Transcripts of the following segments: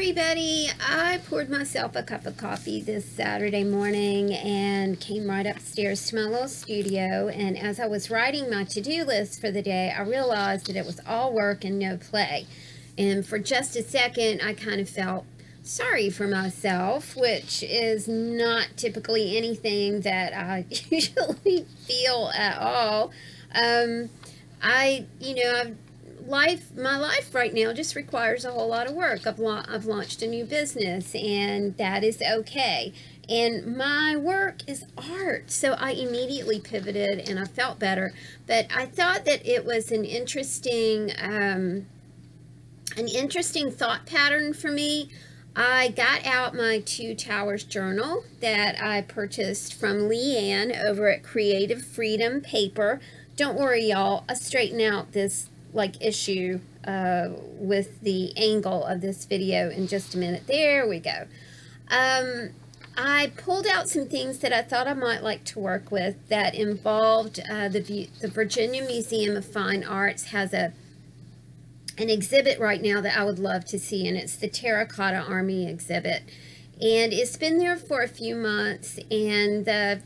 everybody. I poured myself a cup of coffee this Saturday morning and came right upstairs to my little studio, and as I was writing my to-do list for the day, I realized that it was all work and no play. And for just a second, I kind of felt sorry for myself, which is not typically anything that I usually feel at all. My life right now just requires a whole lot of work. I've launched a new business, and that is okay. And my work is art, so I immediately pivoted, and I felt better. But I thought that it was an interesting thought pattern for me. I got out my Two Towers journal that I purchased from Leanne over at Creative Freedom Paper. Don't worry, y'all. I straighten out this issue with the angle of this video in just a minute. There we go. I pulled out some things that I thought I might like to work with that involved the Virginia Museum of Fine Arts has an exhibit right now that I would love to see, and it's the Terracotta Army exhibit, and it's been there for a few months, and the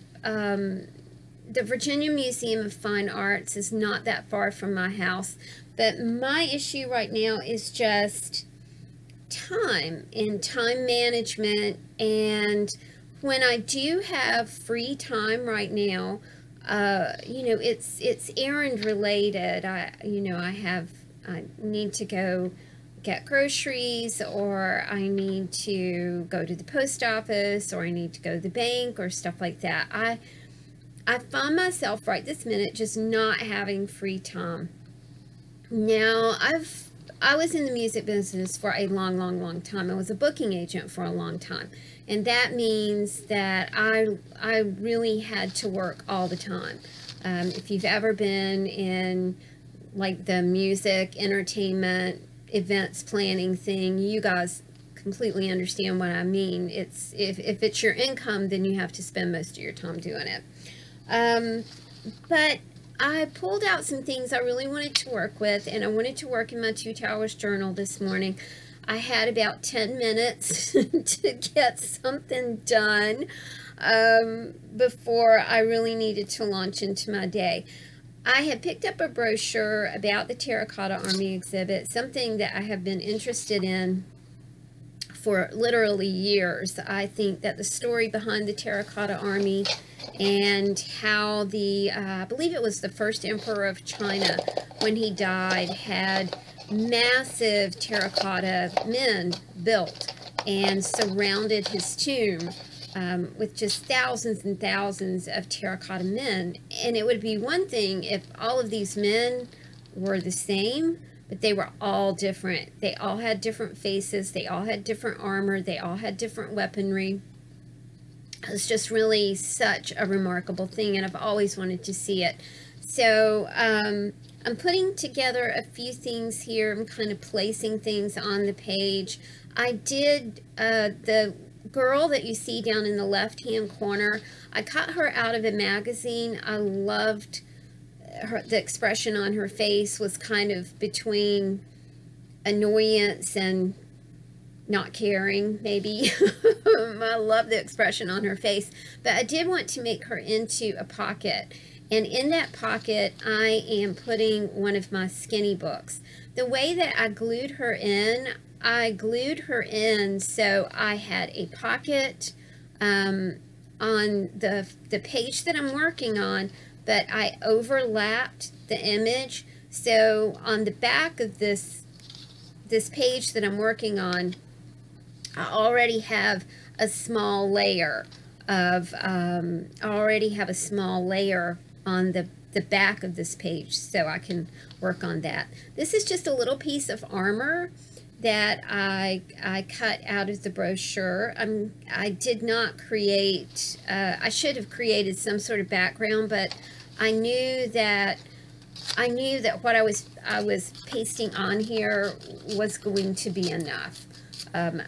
Virginia Museum of Fine Arts is not that far from my house, but my issue right now is just time and time management. And when I do have free time right now, it's errand related. I need to go get groceries, or I need to go to the post office, or I need to go to the bank, or stuff like that. I find myself right this minute just not having free time. Now, I was in the music business for a long time. I was a booking agent for a long time, and that means that I really had to work all the time. If you've ever been in like the music, entertainment, events planning thing, you guys completely understand what I mean. If it's your income, then you have to spend most of your time doing it. But I pulled out some things I really wanted to work with, and I wanted to work in my Two Towers journal this morning. I had about 10 minutes to get something done before I really needed to launch into my day. I had picked up a brochure about the Terracotta Army exhibit, something that I have been interested in for literally years. I think that the story behind the Terracotta Army and how I believe it was the first emperor of China, when he died, had massive terracotta men built and surrounded his tomb with just thousands and thousands of terracotta men. And it would be one thing if all of these men were the same, but they were all different. They all had different faces. They all had different armor. They all had different weaponry. It was just really such a remarkable thing, and I've always wanted to see it. So I'm putting together a few things here. I'm kind of placing things on the page. I did the girl that you see down in the left-hand corner. I cut her out of a magazine. I loved the expression on her face was kind of between annoyance and not caring, maybe. I love the expression on her face, but I did want to make her into a pocket, and in that pocket I am putting one of my skinny books. The way that I glued her in so I had a pocket on the page that I'm working on, but I overlapped the image. So on the back of this page that I'm working on, I already have a small layer on the back of this page, so I can work on that. This is just a little piece of armor that I cut out of the brochure. I did not create, I should have created some sort of background, but I knew that what I was pasting on here was going to be enough.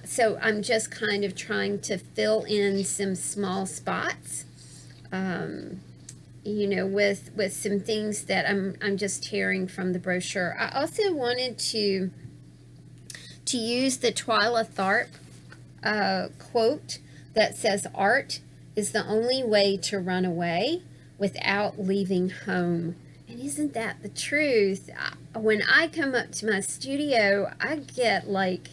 So I'm just kind of trying to fill in some small spots, with some things that I'm just tearing from the brochure. I also wanted to to use the Twyla Tharp quote that says, "Art is the only way to run away without leaving home." And isn't that the truth? When I come up to my studio, I get like,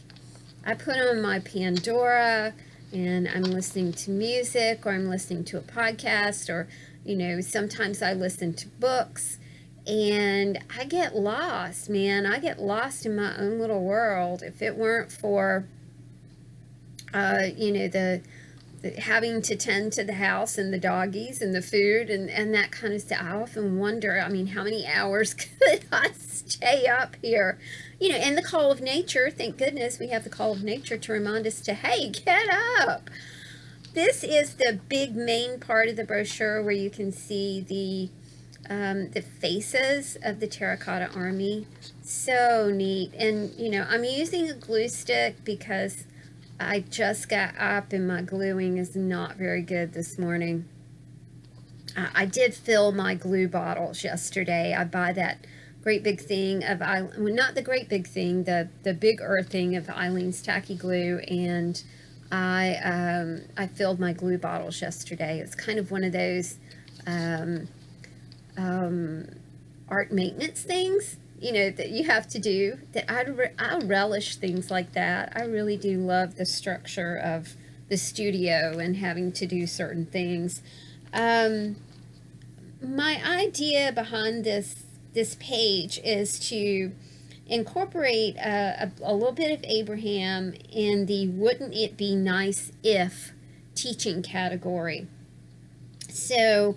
I put on my Pandora and I'm listening to music, or I'm listening to a podcast, or, you know, sometimes I listen to books, and I get lost, man. I get lost in my own little world. If it weren't for, you know, the having to tend to the house and the doggies and the food and that kind of stuff, I often wonder, I mean, how many hours could I stay up here? You know, and the call of nature, thank goodness we have the call of nature to remind us to, hey, get up. This is the big main part of the brochure where you can see the faces of the Terracotta Army. So neat. And, you know, I'm using a glue stick because I just got up and my gluing is not very good this morning. I did fill my glue bottles yesterday. I buy that great big thing of, well, not the great big thing, the big thing of Eileen's Tacky Glue, and I filled my glue bottles yesterday. It's kind of one of those art maintenance things, you know, that you have to do, that I relish things like that. I really do love the structure of the studio and having to do certain things. My idea behind this page is to incorporate a little bit of Abraham in the "wouldn't it be nice if" teaching category. So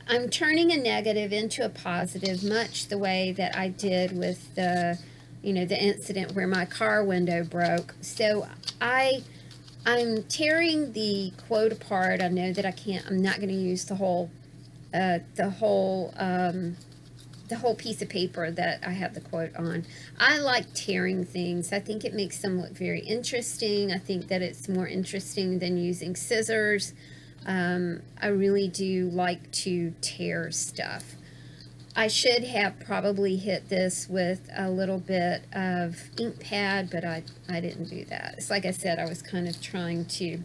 I'm turning a negative into a positive, much the way that I did with the, you know, the incident where my car window broke. So I'm tearing the quote apart. I know that I'm not going to use the whole piece of paper that I have the quote on. I like tearing things. I think it makes them look very interesting. I think that it's more interesting than using scissors. I really do like to tear stuff. I should have probably hit this with a little bit of ink pad, but I didn't do that. It's like I said, I was kind of trying to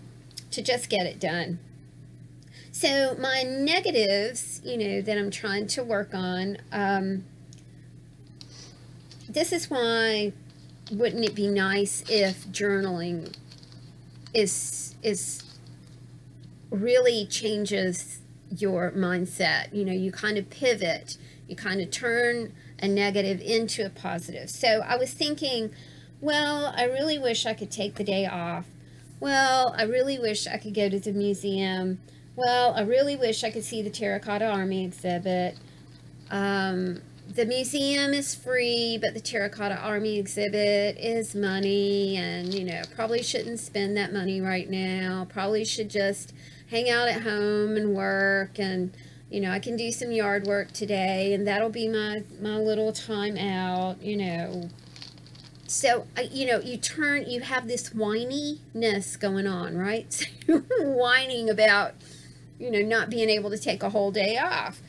just get it done. So my negatives, you know, that I'm trying to work on, this is why wouldn't it be nice if journaling is really changes your mindset. You know, you kind of pivot, you kind of turn a negative into a positive. So I was thinking, well, I really wish I could take the day off. Well, I really wish I could go to the museum. Well, I really wish I could see the Terracotta Army exhibit. The museum is free, but the Terracotta Army exhibit is money, and, you know, probably shouldn't spend that money right now. Probably should just hang out at home and work, and, you know, I can do some yard work today, and that'll be my little time out, you know. So, you know, you have this whininess going on, right? So you're whining about, you know, not being able to take a whole day off.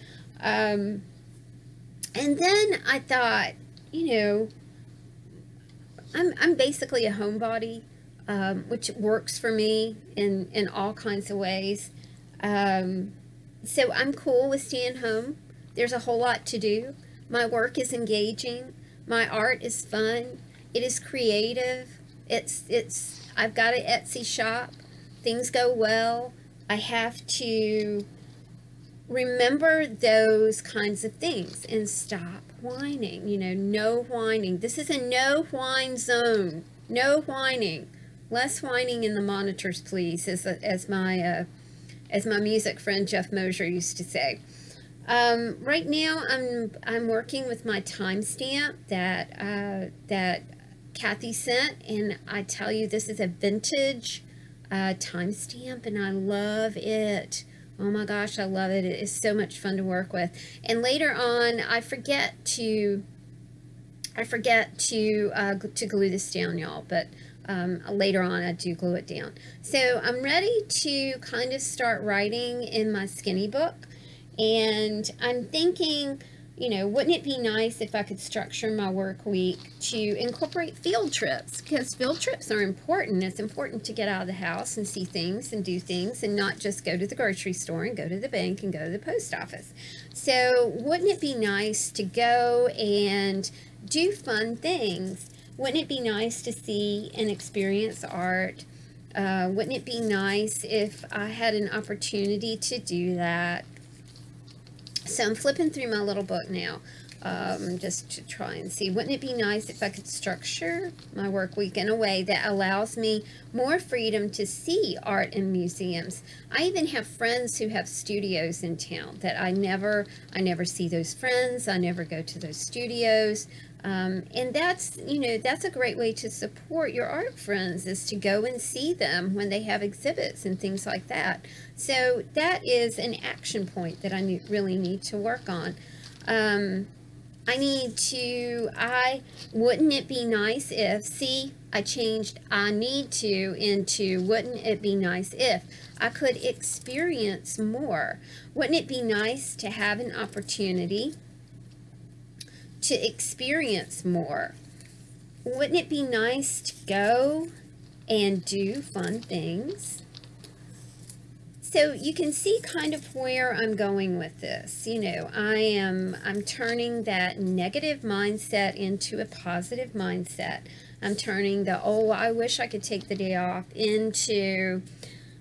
And then I thought, you know, I'm basically a homebody, which works for me in all kinds of ways. So I'm cool with staying home. There's a whole lot to do. My work is engaging. My art is fun. It is creative. I've got an Etsy shop. Things go well. I have to remember those kinds of things and stop whining. You know, no whining. This is a no whine zone. No whining. Less whining in the monitors, please, as my music friend Jeff Mosier used to say. Right now, I'm working with my timestamp that Kathy sent, and I tell you, this is a vintage timestamp, and I love it. Oh my gosh, I love it. It is so much fun to work with. And later on, I forget to glue this down, y'all, but later on I do glue it down. So I'm ready to kind of start writing in my skinny book, and I'm thinking, you know, wouldn't it be nice if I could structure my work week to incorporate field trips? Because field trips are important. It's important to get out of the house and see things and do things and not just go to the grocery store and go to the bank and go to the post office. So wouldn't it be nice to go and do fun things? Wouldn't it be nice to see and experience art? Wouldn't it be nice if I had an opportunity to do that? So I'm flipping through my little book now, just to try and see. Wouldn't it be nice if I could structure my work week in a way that allows me more freedom to see art in museums? I even have friends who have studios in town that I never see those friends. I never go to those studios. And that's, you know, that's a great way to support your art friends, is to go and see them when they have exhibits and things like that. So that is an action point that I really need to work on. Wouldn't it be nice if, see, I changed I need to into wouldn't it be nice if I could experience more? Wouldn't it be nice to have an opportunity to experience more? Wouldn't it be nice to go and do fun things? So you can see kind of where I'm going with this. You know, I'm turning that negative mindset into a positive mindset. I'm turning the, oh, I wish I could take the day off, into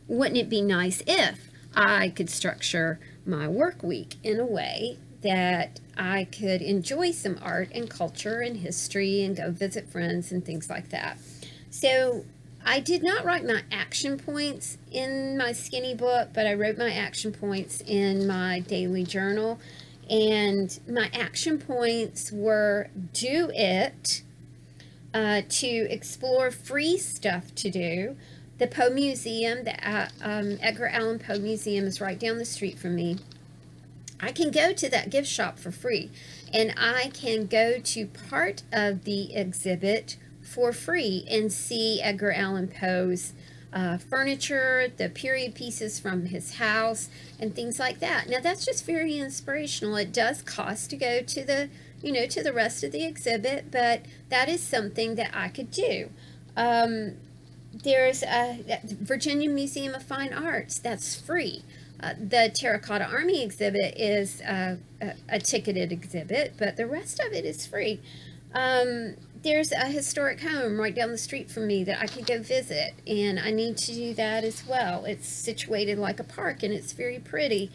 wouldn't it be nice if I could structure my work week in a way that I could enjoy some art and culture and history and go visit friends and things like that. So I did not write my action points in my skinny book, but I wrote my action points in my daily journal. And my action points were: do it, to explore free stuff to do. The Poe Museum, the Edgar Allan Poe Museum, is right down the street from me. I can go to that gift shop for free, and I can go to part of the exhibit for free and see Edgar Allan Poe's furniture, the period pieces from his house, and things like that. Now, that's just very inspirational. It does cost to go to the, you know, to the rest of the exhibit, but that is something that I could do. There's a Virginia Museum of Fine Arts, that's free. The Terracotta Army exhibit is a ticketed exhibit, but the rest of it is free. There's a historic home right down the street from me that I could go visit, and I need to do that as well. It's situated like a park, and it's very pretty.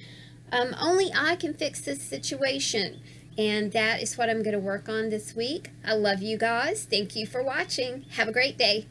Only I can fix this situation, and that is what I'm going to work on this week. I love you guys. Thank you for watching. Have a great day.